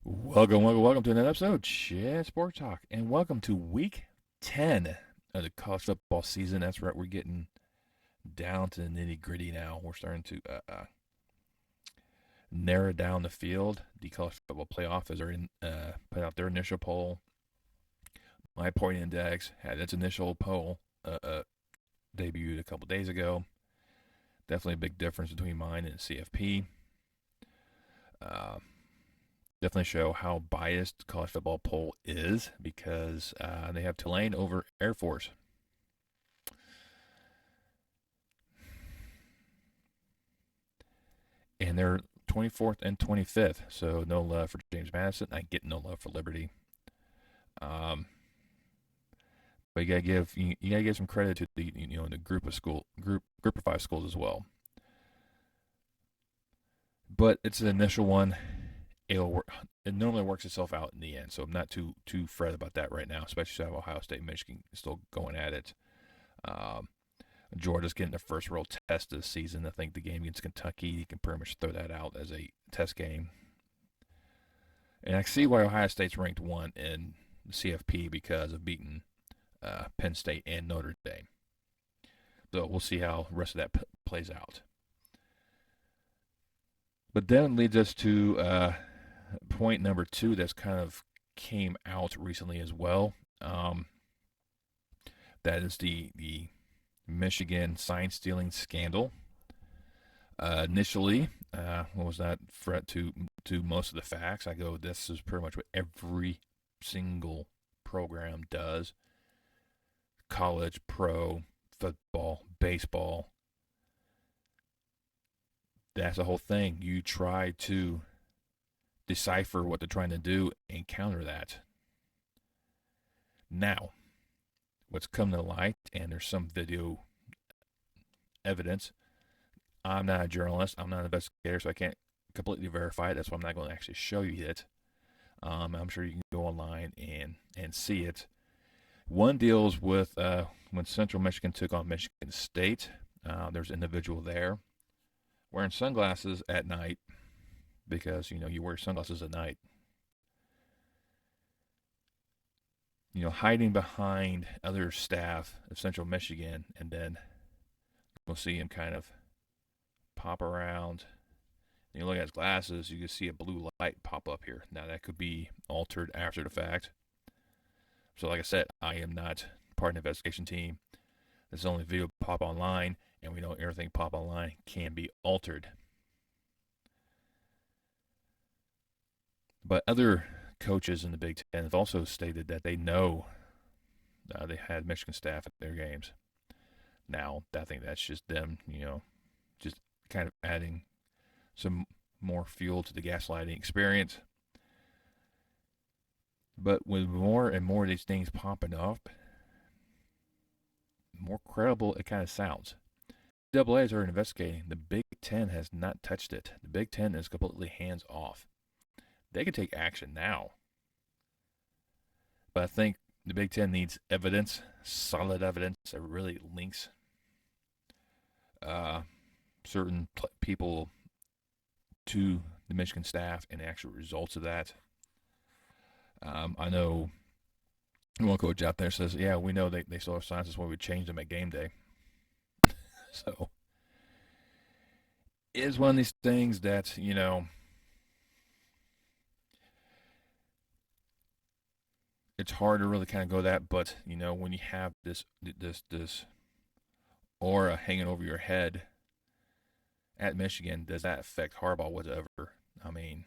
Welcome to another episode of Chat Sports Talk, and welcome to Week 10 of the college football season. That's right, we're getting down to the nitty gritty now. We're starting to narrow down the field. The college football playoff has already put out their initial poll. My point index had its initial poll debuted a couple days ago. Definitely a big difference between mine and CFP. Definitely show how biased college football poll is because they have Tulane over Air Force. And they're 24th and 25th, so no love for James Madison. I get no love for Liberty. But you gotta give some credit to the group of 5 schools as well. But it's an initial one. It'll work. It normally works itself out in the end, so I'm not too fret about that right now. Especially if Ohio State, and Michigan is still going at it. Georgia's getting their first real test this season. I think the game against Kentucky, you can pretty much throw that out as a test game. And I see why Ohio State's ranked 1 in the CFP because of beating Penn State and Notre Dame. So we'll see how the rest of that plays out. But then leads us to point number 2 that's kind of came out recently as well. That is the Michigan sign stealing scandal. Initially, was not threat to most of the facts. I go, this is pretty much what every single program does. College, pro, football, baseball. That's the whole thing. You try to decipher what they're trying to do and counter that. Now, what's come to light, and there's some video evidence. I'm not a journalist. I'm not an investigator, so I can't completely verify it. That's why I'm not going to actually show you it. I'm sure you can go online and see it. One deals with when Central Michigan took on Michigan State. There's an individual there wearing sunglasses at night because, you wear sunglasses at night. Hiding behind other staff of Central Michigan, and then we'll see him kind of pop around. And you look at his glasses, you can see a blue light pop up here. Now, that could be altered after the fact. So, like I said, I am not part of the investigation team. This is only video pop online, and we know everything pop online can be altered. But other coaches in the Big Ten have also stated that they know they had Michigan staff at their games. Now, I think that's just them, just kind of adding some more fuel to the gaslighting experience. But with more and more of these things popping up, more credible it kind of sounds. NCAA's are investigating. The Big Ten has not touched it. The Big Ten is completely hands off. They can take action now. But I think the Big Ten needs evidence, solid evidence that really links certain people to the Michigan staff and the actual results of that. I know one coach out there says, yeah, we know they still have signs. That's why we changed them at game day. So it is one of these things that, it's hard to really kind of go that, but when you have this aura hanging over your head at Michigan, does that affect Harbaugh whatsoever? I mean,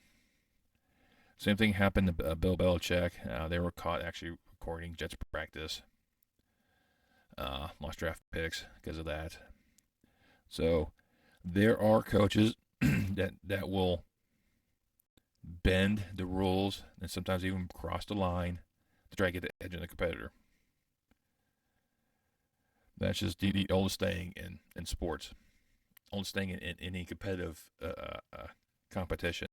same thing happened to Bill Belichick. They were caught actually recording Jets practice. Lost draft picks because of that. So there are coaches that will bend the rules and sometimes even cross the line to try to get the edge on the competitor. That's just the oldest thing in sports. Oldest thing in any competitive competition.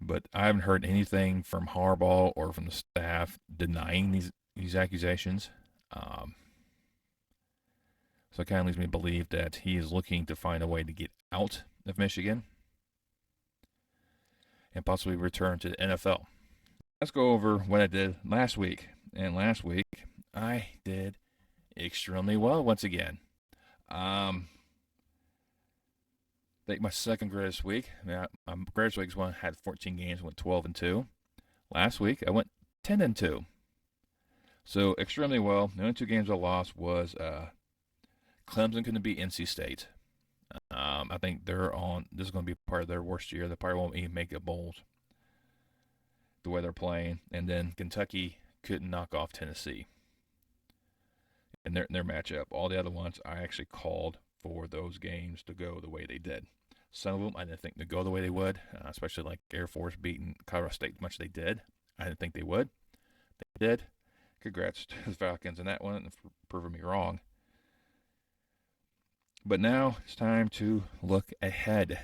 But I haven't heard anything from Harbaugh or from the staff denying these accusations. So it kind of leads me to believe that he is looking to find a way to get out of Michigan and possibly return to the NFL. Let's go over what I did last week. And last week, I did extremely well once again. I think my second greatest week. My greatest week is when I had 14 games, went 12-2. Last week, I went 10-2. So extremely well. The only two games I lost was Clemson couldn't beat NC State. I think this is going to be part of their worst year. They probably won't even make a bowl the way they're playing. And then Kentucky couldn't knock off Tennessee in their matchup. All the other ones, I actually called for those games to go the way they did. Some of them I didn't think they'd go the way they would, especially like Air Force beating Colorado State much they did. I didn't think they would. They did. Congrats to the Falcons in that one for proving me wrong. But now it's time to look ahead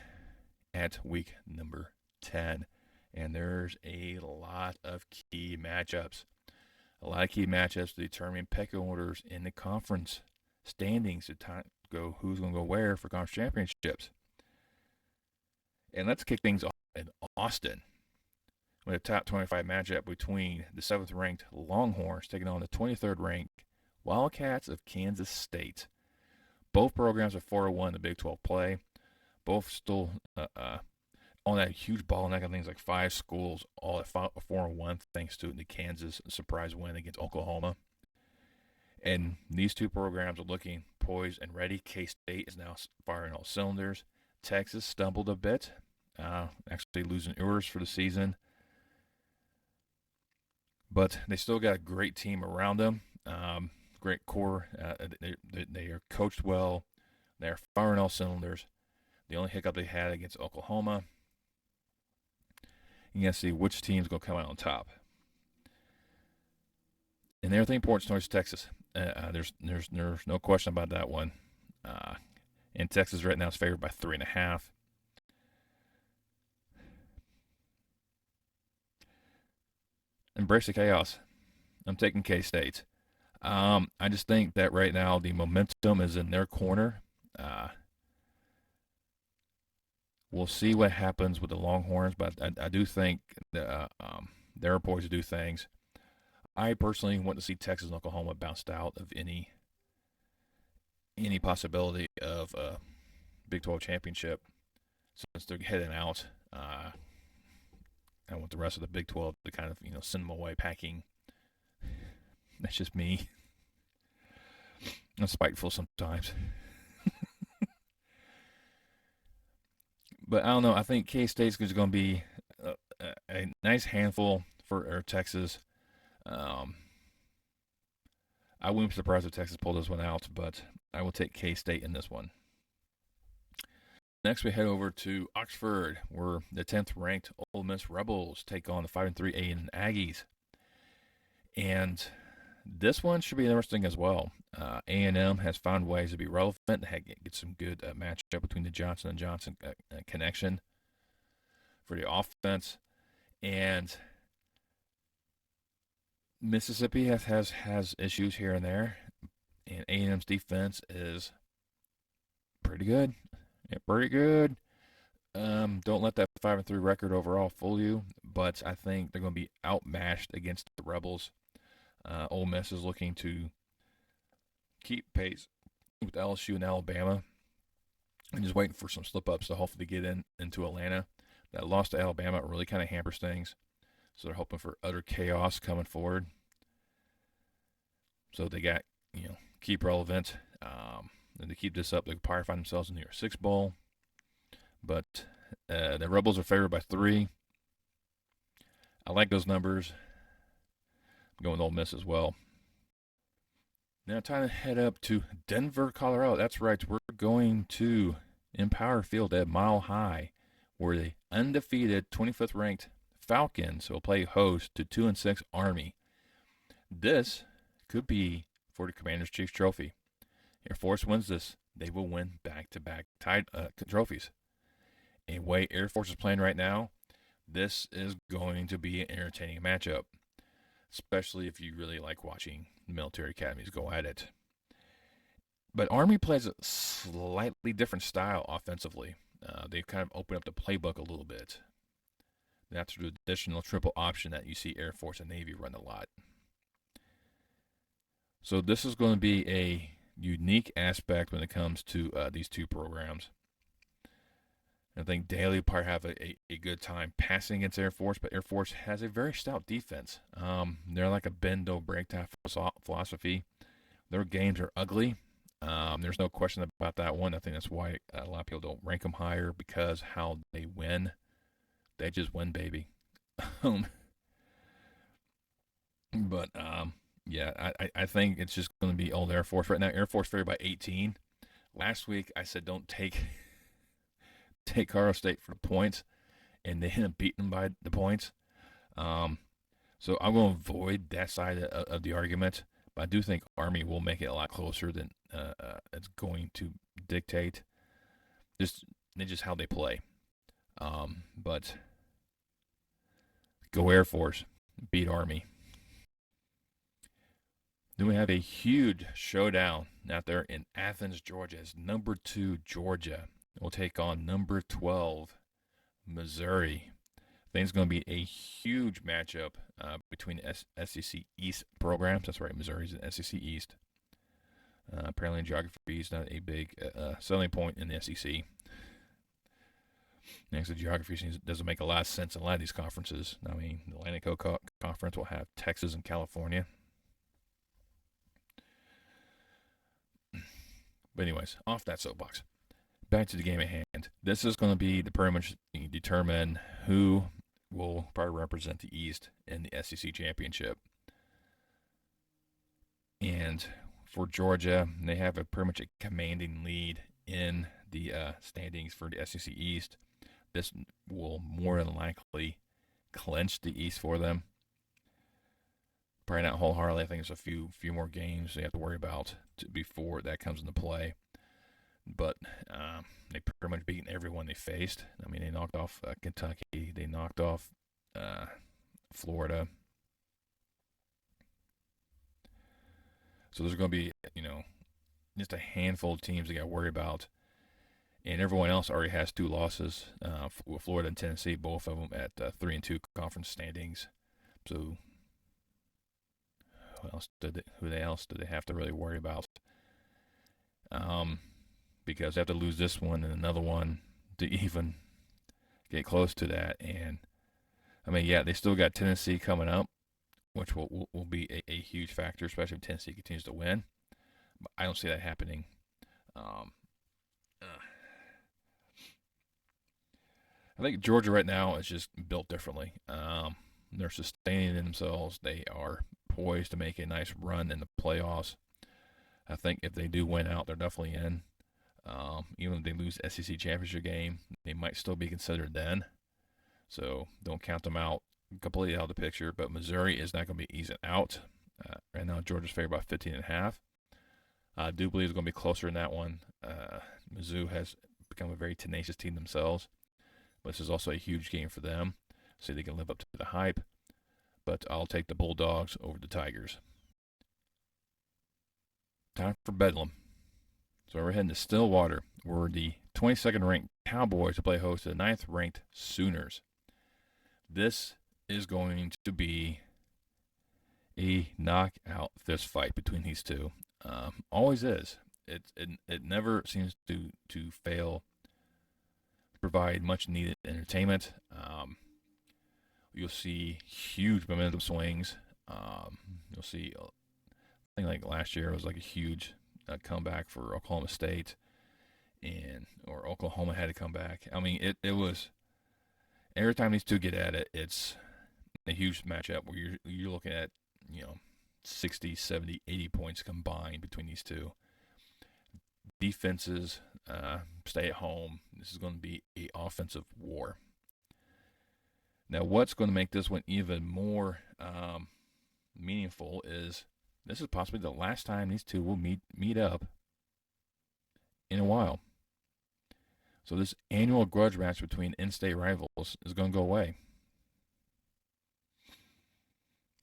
at week number 10. And there's a lot of key matchups. A lot of key matchups to determine pecking orders in the conference standings to go who's going to go where for conference championships. And let's kick things off in Austin with a top 25 matchup between the 7th ranked Longhorns taking on the 23rd ranked Wildcats of Kansas State. Both programs are 4-1 in the Big 12 play. Both still on that huge bottleneck of things like 5 schools, all at 4-1 thanks to the Kansas surprise win against Oklahoma. And these two programs are looking poised and ready. K-State is now firing all cylinders. Texas stumbled a bit, actually losing Ewers for the season. But they still got a great team around them. Great core. They are coached well. They're firing all cylinders. The only hiccup they had against Oklahoma. You got to see which team's going to come out on top. And everything points towards Texas. There's no question about that one. And Texas right now is favored by 3.5. Embrace the chaos. I'm taking K-State. I just think that right now the momentum is in their corner. We'll see what happens with the Longhorns, but I do think that, they're poised to do things. I personally want to see Texas and Oklahoma bounced out of any possibility of a Big 12 championship since they're heading out. I want the rest of the Big 12 to kind of send them away packing. That's just me. I'm spiteful sometimes. But I don't know. I think K-State's going to be a nice handful for Texas. I wouldn't be surprised if Texas pulled this one out, but I will take K-State in this one. Next, we head over to Oxford, where the 10th ranked Ole Miss Rebels take on the 5-3 A&M Aggies. And this one should be interesting as well. A&M has found ways to be relevant, get some good matchup between the Johnson and Johnson connection for the offense. And Mississippi has issues here and there, and A&M's defense is pretty good. Yeah, pretty good. Don't let that 5-3 record overall fool you, but I think they're going to be outmatched against the Rebels. Ole Miss is looking to keep pace with LSU and Alabama, and just waiting for some slip-ups to hopefully get into Atlanta. That loss to Alabama really kind of hampers things, so they're hoping for utter chaos coming forward. So they got, keep relevant, and to keep this up, they could probably find themselves in the New Year's Six Bowl. But the Rebels are favored by 3. I like those numbers. I'm going with Ole Miss as well. Now time to head up to Denver, Colorado. That's right. We're going to Empower Field at Mile High, where the undefeated 25th ranked Falcons will play host to 2-6 Army. This could be for the Commander's Chiefs Trophy. Air Force wins this, they will win back-to-back trophies. And the way Air Force is playing right now, this is going to be an entertaining matchup, especially if you really like watching the military academies go at it. But Army plays a slightly different style offensively. They've kind of opened up the playbook a little bit. That's the additional triple option that you see Air Force and Navy run a lot. So this is going to be a unique aspect when it comes to these two programs. I think Daly will probably have a good time passing against Air Force, but Air Force has a very stout defense. They're like a bend, don't break type philosophy. Their games are ugly. There's no question about that one. I think that's why a lot of people don't rank them higher, because how they win. They just win, baby. But yeah, I think it's just going to be old Air Force right now. Air Force favored by 18. Last week I said don't take Colorado State for the points, and they ended up beating them by the points. So I'm going to avoid that side of the argument. But I do think Army will make it a lot closer than it's going to dictate. Just how they play. But go Air Force, beat Army. Then we have a huge showdown out there in Athens, Georgia. It's number 2 Georgia will take on number 12 Missouri. I think it's going to be a huge matchup between SEC East programs. That's right, Missouri's in SEC East. Apparently, geography is not a big selling point in the SEC. Next, the geography doesn't make a lot of sense in a lot of these conferences. I mean, the Atlantic Conference will have Texas and California. But anyways, off that soapbox. Back to the game at hand. This is going to be the pretty much determine who will probably represent the East in the SEC championship. And for Georgia, they have pretty much a commanding lead in the standings for the SEC East. This will more than likely clinch the East for them. Probably not wholeheartedly. I think there's a few more games they have to worry about before that comes into play. But they pretty much beaten everyone they faced. I mean, they knocked off Kentucky. They knocked off Florida. So there's going to be, just a handful of teams they got to worry about. And everyone else already has 2 losses. Florida and Tennessee, both of them at 3-2 conference standings. So who else did they have to really worry about? Because they have to lose this one and another one to even get close to that. And I mean, yeah, they still got Tennessee coming up, which will be a huge factor, especially if Tennessee continues to win. But I don't see that happening. I think Georgia right now is just built differently. They're sustaining themselves. They are poised to make a nice run in the playoffs. I think if they do win out, they're definitely in. Even if they lose the SEC championship game, they might still be considered then. So don't count them out completely out of the picture. But Missouri is not going to be easing out. Right now, Georgia's favored by 15.5. I do believe it's going to be closer in that one. Mizzou has become a very tenacious team themselves. But this is also a huge game for them. See if they can live up to the hype. But I'll take the Bulldogs over the Tigers. Time for Bedlam. So we're heading to Stillwater, where the 22nd ranked Cowboys to play host to the 9th ranked Sooners. This is going to be a knockout fist fight between these two. Always is. It never seems to fail to provide much needed entertainment. You'll see huge momentum swings. You'll see, I think like last year was like a huge comeback for Oklahoma State, or Oklahoma had to come back. I mean, it was every time these two get at it, it's a huge matchup where you're looking at 60, 70, 80 points combined between these two. Defenses stay at home. This is going to be an offensive war. Now, what's going to make this one even more meaningful is this is possibly the last time these two will meet up in a while. So this annual grudge match between in-state rivals is going to go away.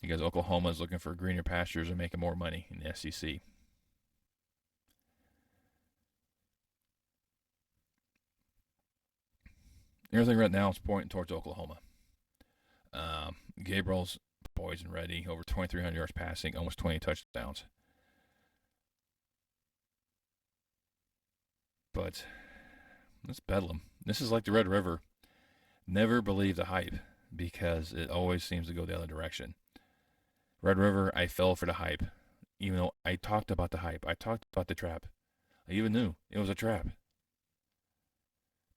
Because Oklahoma is looking for greener pastures and making more money in the SEC. everything right now is pointing towards Oklahoma. Gabriel's poised and ready, over 2,300 yards passing, almost 20 touchdowns. But it's Bedlam. This is like the Red River. Never believe the hype because it always seems to go the other direction. Red River, I fell for the hype. Even though I talked about the hype, I talked about the trap. I even knew it was a trap.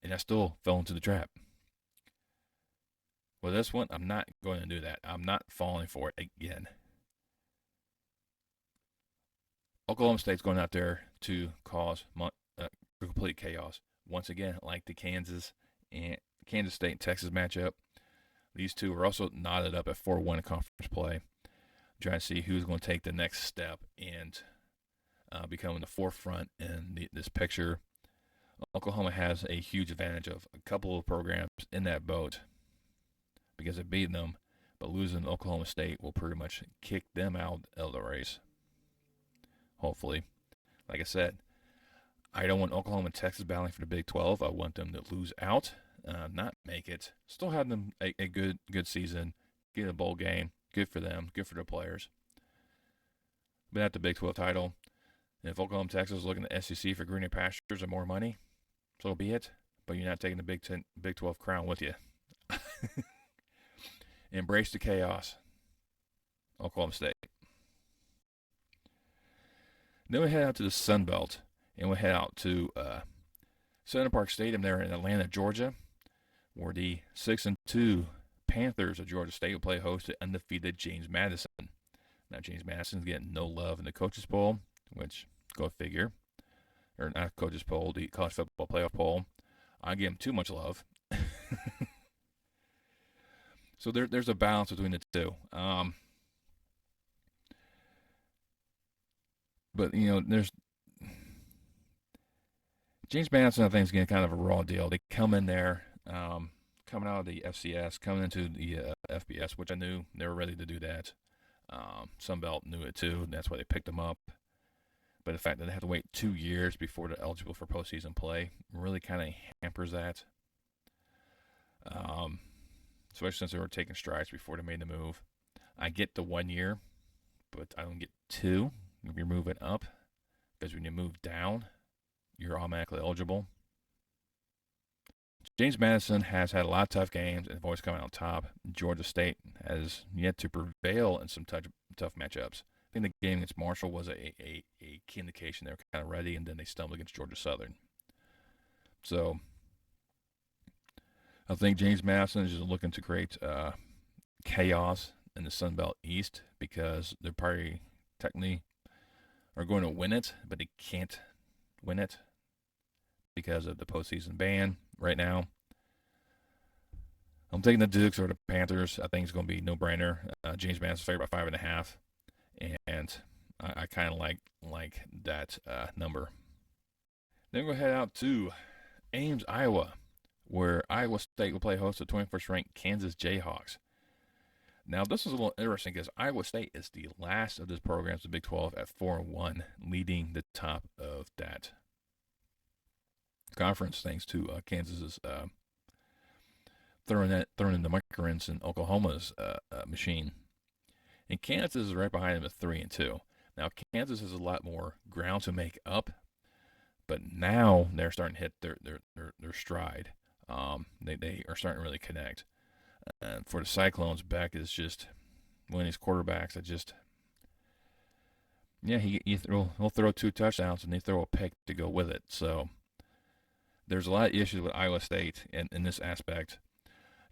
And I still fell into the trap. Well, this one, I'm not going to do that. I'm not falling for it again. Oklahoma State's going out there to cause complete chaos. Once again, like the Kansas State and Texas matchup, these two are also knotted up at 4-1 conference play, trying to see who's going to take the next step and becoming the forefront in this picture. Oklahoma has a huge advantage of a couple of programs in that boat because of beating them, but losing Oklahoma State will pretty much kick them out of the race. Hopefully. Like I said, I don't want Oklahoma and Texas battling for the Big 12. I want them to lose out, not make it. Still have them a good season, get a bowl game. Good for them, good for their players. But at the Big 12 title, if Oklahoma and Texas is looking at SEC for greener pastures and more money, so be it. But you're not taking the Big 12 crown with you. Embrace the chaos. Oklahoma State. Then we head out to the Sun Belt, and we head out to Center Park Stadium there in Atlanta, Georgia, where the 6-2 Panthers of Georgia State will play host to undefeated James Madison. Now, James Madison's getting no love in the Coaches Poll, which, go figure. Or not Coaches Poll, the College Football Playoff Poll. I give him too much love. So there's a balance between the two. But, there's James Madison, I think, is getting kind of a raw deal. They come in there, coming out of the FCS, coming into the FBS, which I knew they were ready to do that. Sunbelt knew it too, and that's why they picked them up. But the fact that they have to wait 2 years before they're eligible for postseason play really kind of hampers that. Especially since they were taking strides before they made the move. I get the 1 year, but I don't get 2 if you're moving up. Because when you move down, you're automatically eligible. James Madison has had a lot of tough games and always coming out top. Georgia State has yet to prevail in some tough matchups. I think the game against Marshall was a key indication they were kind of ready, and then they stumbled against Georgia Southern. So I think James Madison is just looking to create chaos in the Sun Belt East because they're probably technically are going to win it, but they can't win it because of the postseason ban right now. I'm taking the Dukes or the Panthers. I think it's going to be no-brainer. James Madison's favored by 5.5, and I kind of like that number. Then we'll head out to Ames, Iowa, where Iowa State will play host to 21st-ranked Kansas Jayhawks. Now, this is a little interesting because Iowa State is the last of these programs in the Big 12 at 4-1, leading the top of that conference, thanks to Kansas's throwing in the microwrench in Oklahoma's machine. And Kansas is right behind them at 3-2. Now, Kansas has a lot more ground to make up, but now they're starting to hit their stride. They are starting to really connect. For the Cyclones, Beck is just one of these quarterbacks that just, he'll throw 2 touchdowns and they throw a pick to go with it. So there's a lot of issues with Iowa State in this aspect,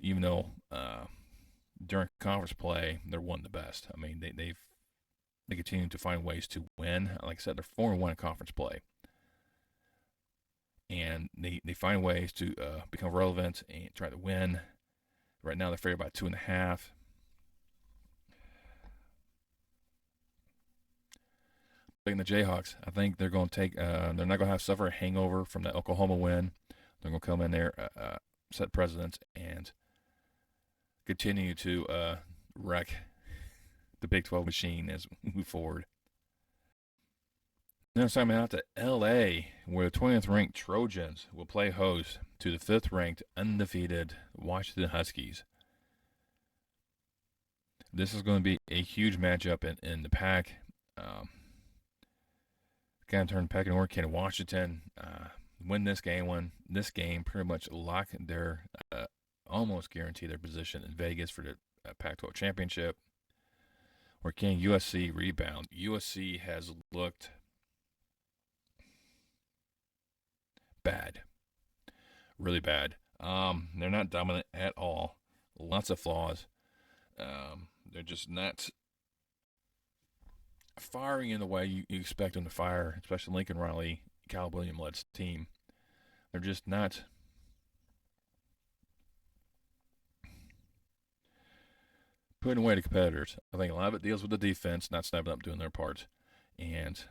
even though during conference play they're one of the best. I mean, they continue to find ways to win. Like I said, they're 4-1 in conference play. And they find ways to become relevant and try to win. Right now, they're favored by 2.5. Taking the Jayhawks, I think they're going to take. They're not going to have suffer a hangover from the Oklahoma win. They're going to come in there, set precedents, and continue to wreck the Big 12 machine as we move forward. Next time out to LA, where the 20th ranked Trojans will play host to the 5th ranked undefeated Washington Huskies. This is going to be a huge matchup in the pack. Kind of turn pecking order. Can Washington win this game? Pretty much lock their almost guarantee their position in Vegas for the Pac-12 championship. Or can USC rebound? USC has looked bad, really bad. They're not dominant at all. Lots of flaws. They're just not firing in the way you expect them to fire, especially Lincoln Riley, Cal Williams-led team. They're just not putting away the competitors. I think a lot of it deals with the defense not stepping up doing their part. And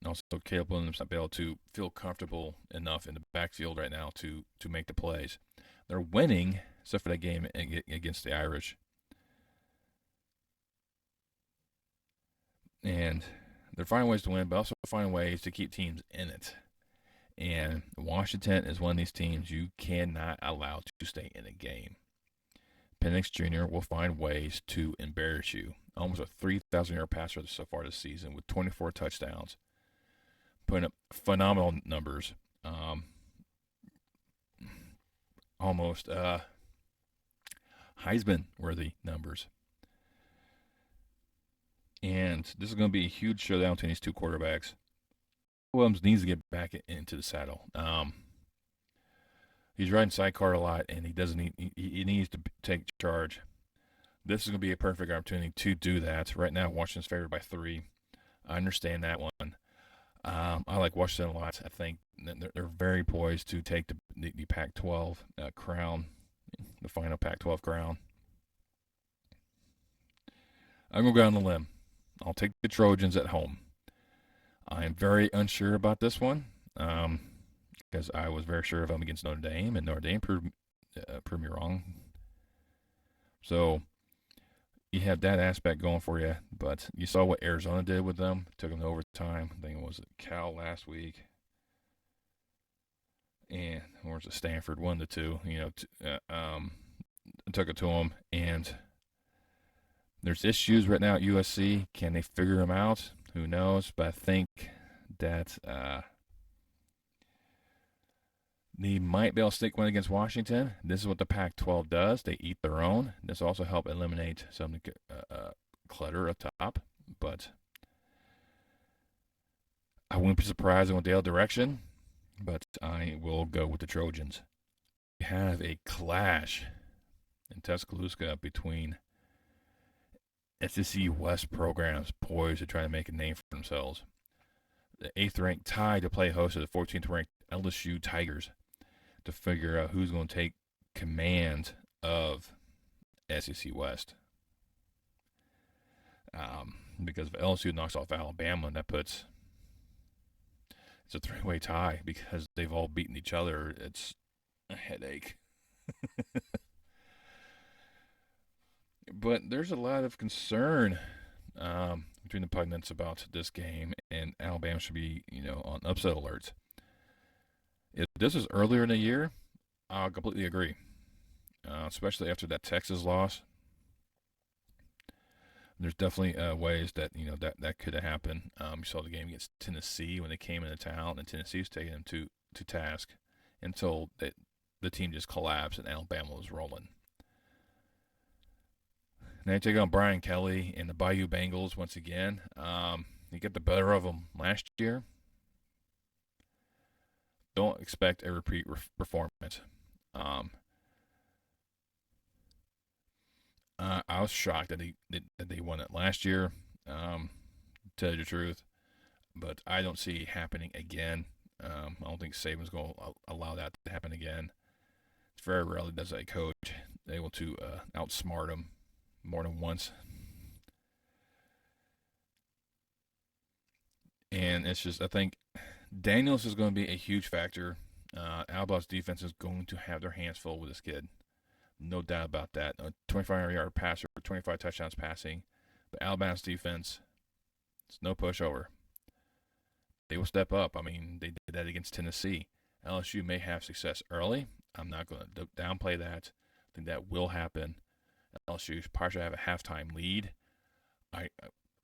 also Caleb Williams not be able to feel comfortable enough in the backfield right now to make the plays. They're winning, except for that game against the Irish. And they're finding ways to win, but also finding ways to keep teams in it. And Washington is one of these teams you cannot allow to stay in a game. Penix Jr. will find ways to embarrass you. Almost a 3,000-yard passer so far this season with 24 touchdowns. Putting up phenomenal numbers. Almost Heisman-worthy numbers. And this is going to be a huge showdown between these two quarterbacks. Williams needs to get back into the saddle. He's riding sidecar a lot, and he needs to take charge. This is going to be a perfect opportunity to do that. Right now, Washington's favored by 3. I understand that one. I like Washington a lot. I think they're very poised to take the Pac-12 crown, the final Pac-12 crown. I'm going to go on the limb. I'll take the Trojans at home. I am very unsure about this one because I was very sure of them against Notre Dame, and Notre Dame proved me wrong. So you have that aspect going for you, but you saw what Arizona did with them. Took them to overtime. I think it was Cal last week. And or was it Stanford? One of the two. Took it to them. And there's issues right now at USC. Can they figure them out? Who knows? But I think that they might be able to stick one against Washington. This is what the Pac-12 does. They eat their own. This also helps eliminate some clutter up top. But I wouldn't be surprised in the other direction. But I will go with the Trojans. We have a clash in Tuscaloosa between SEC West programs poised to try to make a name for themselves. The 8th ranked tied to play host to the 14th ranked LSU Tigers to figure out who's going to take command of SEC West. Because if LSU knocks off Alabama, it's a 3-way tie because they've all beaten each other. It's a headache. But there's a lot of concern between the pundits about this game, and Alabama should be, on upset alerts. If this is earlier in the year, I'll completely agree, especially after that Texas loss. There's definitely ways that that could have happened. You saw the game against Tennessee when they came into town, and Tennessee was taking them to task until the team just collapsed and Alabama was rolling. Now you take on Brian Kelly and the Bayou Bengals once again. You get the better of them last year. Don't expect a repeat performance. I was shocked that they won it last year, to tell you the truth. But I don't see it happening again. I don't think Saban's going to allow that to happen again. It's very rarely does a coach able to outsmart him more than once. And it's just, I think Daniels is going to be a huge factor. Alabama's defense is going to have their hands full with this kid. No doubt about that. A 25-yard passer, 25 touchdowns passing. But Alabama's defense, it's no pushover. they will step up. I mean, they did that against Tennessee. LSU may have success early. I'm not going to downplay that. I think that will happen. LSU partially have a halftime lead. I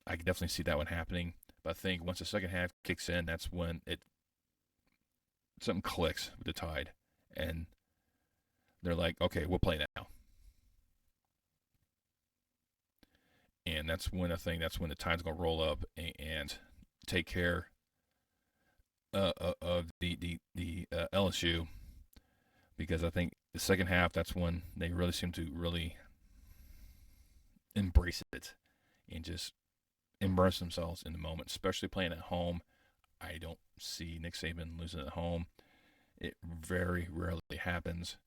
I can definitely see that one happening. But I think once the second half kicks in, that's when something clicks with the Tide, and they're like, okay, we'll play now. And that's when I think that's when the Tide's gonna roll up and take care of the LSU, because I think the second half that's when they really seem to really embrace it and just immerse themselves in the moment, especially playing at home. I don't see Nick Saban losing at home. It very rarely happens.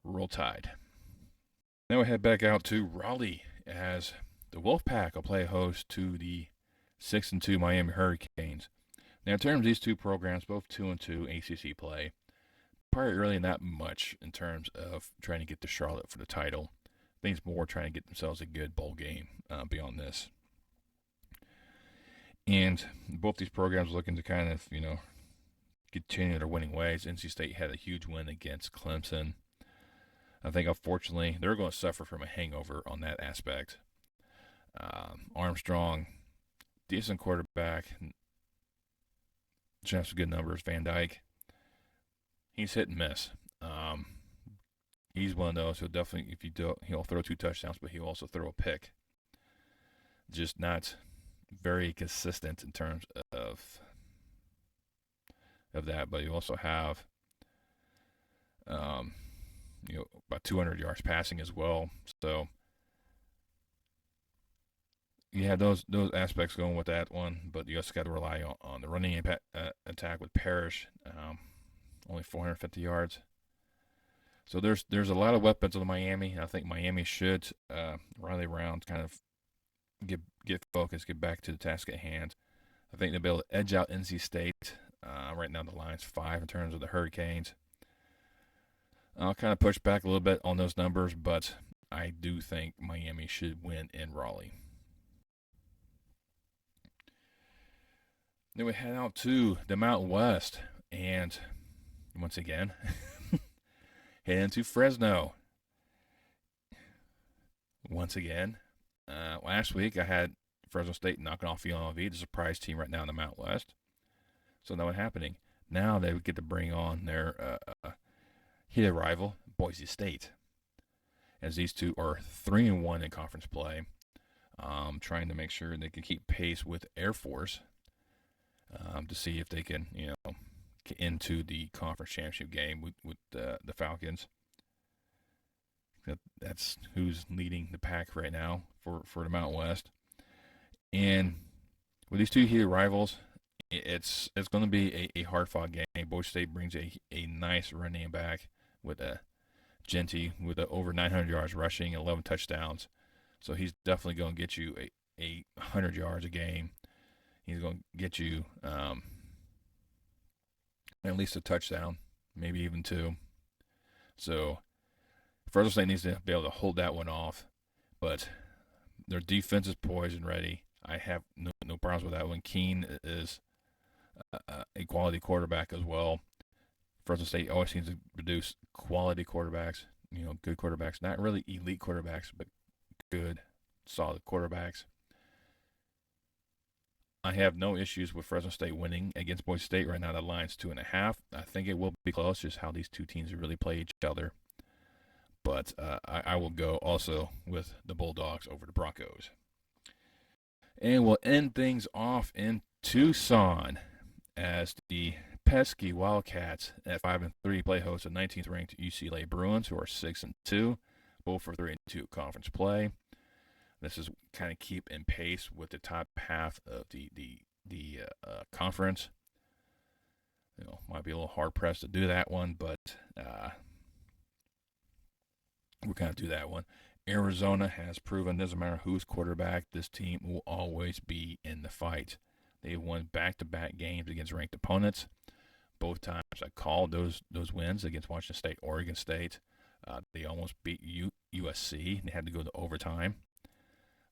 Roll Tide. Now we head back out to Raleigh as the Wolfpack will play host to the 6-2 Miami Hurricanes. Now, in terms of these two programs, both 2-2 ACC play, probably really not much in terms of trying to get to Charlotte for the title. I think it's more trying to get themselves a good bowl game beyond this. And both these programs are looking to kind of, continue their winning ways. NC State had a huge win against Clemson. I think, unfortunately, they're going to suffer from a hangover on that aspect. Armstrong, decent quarterback, should have some good numbers. Van Dyke, he's hit and miss. He's one of those who definitely, if you do, he'll throw 2 touchdowns, but he'll also throw a pick. Just not very consistent in terms of that. But you also have, about 200 yards passing as well. So you have those aspects going with that one, but you also got to rely on the running attack with Parrish, only 450 yards. So there's a lot of weapons on Miami. I think Miami should rally around, kind of get focused, get back to the task at hand. I think they'll be able to edge out NC State. Right now the line's 5 in terms of the Hurricanes. I'll kind of push back a little bit on those numbers, but I do think Miami should win in Raleigh. Then we head out to the Mountain West, and once again, head into Fresno. Once again, last week I had Fresno State knocking off UNLV, the surprise team right now in the Mountain West. So now what's happening? Now they would get to bring on their heated rival, Boise State, as these two are 3-1 in conference play, trying to make sure they can keep pace with Air Force to see if they can, get into the conference championship game with the Falcons. That's who's leading the pack right now for the Mountain West. And with these two heated rivals, it's going to be a hard-fought game. Boise State brings a nice running back with Genty with over 900 yards rushing and 11 touchdowns. So he's definitely going to get you a 100 yards a game. He's going to get you at least a touchdown, maybe even 2. So Fresno State needs to be able to hold that one off. But their defense is poised and ready. I have no problems with that one. Keene is a quality quarterback as well. Fresno State always seems to produce quality quarterbacks, good quarterbacks. Not really elite quarterbacks, but good, solid quarterbacks. I have no issues with Fresno State winning against Boise State right now. The line's 2.5. I think it will be close, just how these two teams really play each other. But I will go also with the Bulldogs over the Broncos. And we'll end things off in Tucson as the pesky Wildcats at 5-3 play host the 19th ranked UCLA Bruins, who are 6-2, both for 3-2 conference play. This is kind of keep in pace with the top half of the conference. Might be a little hard pressed to do that one, but we'll kind of do that one. Arizona has proven doesn't matter who's quarterback, this team will always be in the fight. They won back-to-back games against ranked opponents. Both times I called those wins against Washington State, Oregon State. They almost beat USC. They had to go to overtime.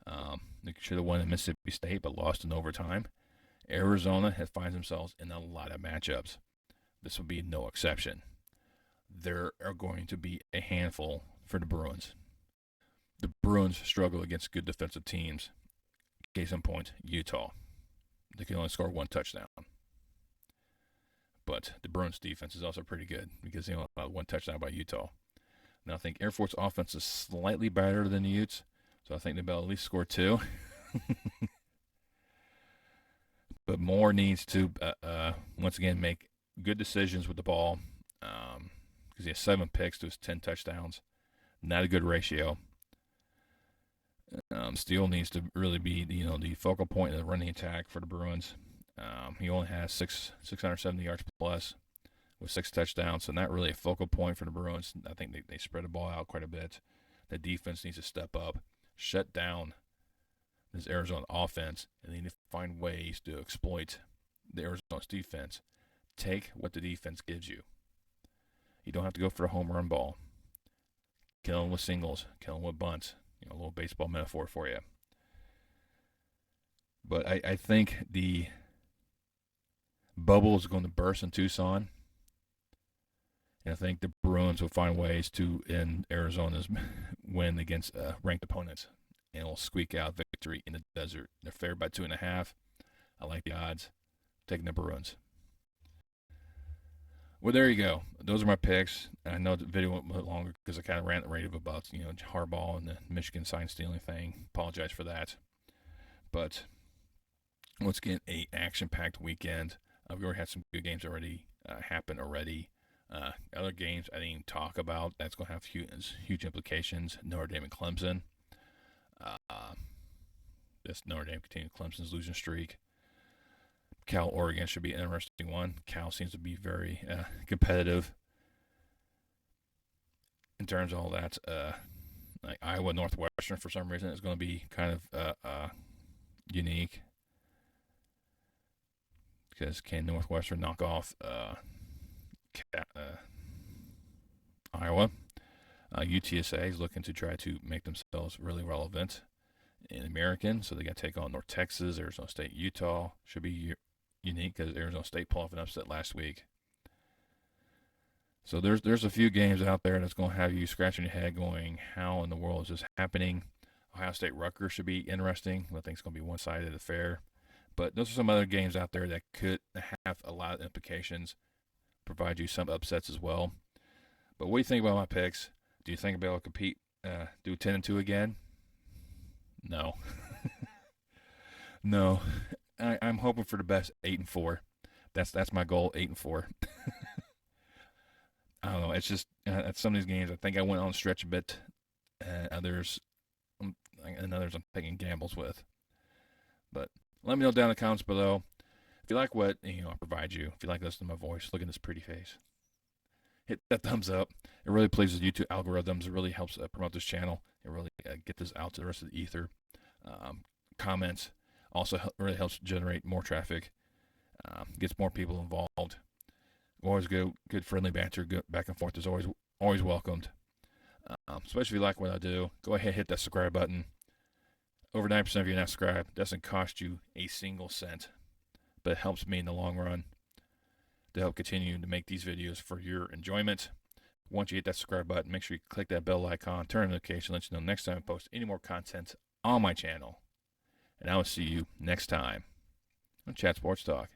They should have won at Mississippi State, but lost in overtime. Arizona finds themselves in a lot of matchups. This will be no exception. There are going to be a handful for the Bruins. The Bruins struggle against good defensive teams. Case in point, Utah. They can only score one touchdown. But the Bruins defense is also pretty good because they only allowed one touchdown by Utah. Now I think Air Force offense is slightly better than the Utes, so I think they'll at least score 2. But Moore needs to, once again, make good decisions with the ball because he has 7 picks to his 10 touchdowns. Not a good ratio. Steele needs to really be, the focal point of the running attack for the Bruins. He only has 670 yards plus with 6 touchdowns, so not really a focal point for the Bruins. I think they spread the ball out quite a bit. The defense needs to step up, shut down this Arizona offense, and they need to find ways to exploit the Arizona's defense. Take what the defense gives you. You don't have to go for a home run ball. Kill them with singles, kill them with bunts. A little baseball metaphor for you. But I think the bubble is going to burst in Tucson. And I think the Bruins will find ways to end Arizona's win against ranked opponents. And will squeak out victory in the desert. They're favored by 2.5. I like the odds. Taking the Bruins. Well, there you go. Those are my picks. I know the video went a bit longer because I kind of ranted about, Harbaugh and the Michigan sign stealing thing. Apologize for that. But let's get a action-packed weekend. We already had some good games already happen already. Other games I didn't even talk about. That's going to have huge implications. Notre Dame and Clemson. This Notre Dame continuing Clemson's losing streak. Cal Oregon should be an interesting one. Cal seems to be very competitive in terms of all that. Like Iowa Northwestern for some reason is going to be kind of unique because can Northwestern knock off Iowa? UTSA is looking to try to make themselves really relevant in American, so they got to take on North Texas, Arizona State, Utah. Should be unique because Arizona State pulled off an upset last week. So there's a few games out there that's going to have you scratching your head going, how in the world is this happening? Ohio State Rutgers should be interesting. I think it's going to be one-sided affair. But those are some other games out there that could have a lot of implications, provide you some upsets as well. But what do you think about my picks? Do you think I'll be able to compete, do 10-2 again? No. No. I'm hoping for the best, 8-4. That's my goal, 8-4. I don't know. It's just at some of these games, I think I went on a stretch a bit. Others I'm taking gambles with. But let me know down in the comments below if you like what I provide you. If you like listening to my voice, look at this pretty face. Hit that thumbs up. It really pleases YouTube algorithms. It really helps promote this channel. It really get this out to the rest of the ether. Comments also really helps generate more traffic. Gets more people involved. Always good friendly banter. Good back and forth is always welcomed. Especially if you like what I do, go ahead and hit that subscribe button. Over 90% of you not subscribed. Doesn't cost you a single cent, but it helps me in the long run to help continue to make these videos for your enjoyment. Once you hit that subscribe button, make sure you click that bell icon, turn on notification, let you know next time I post any more content on my channel. And I will see you next time on Chat Sports Talk.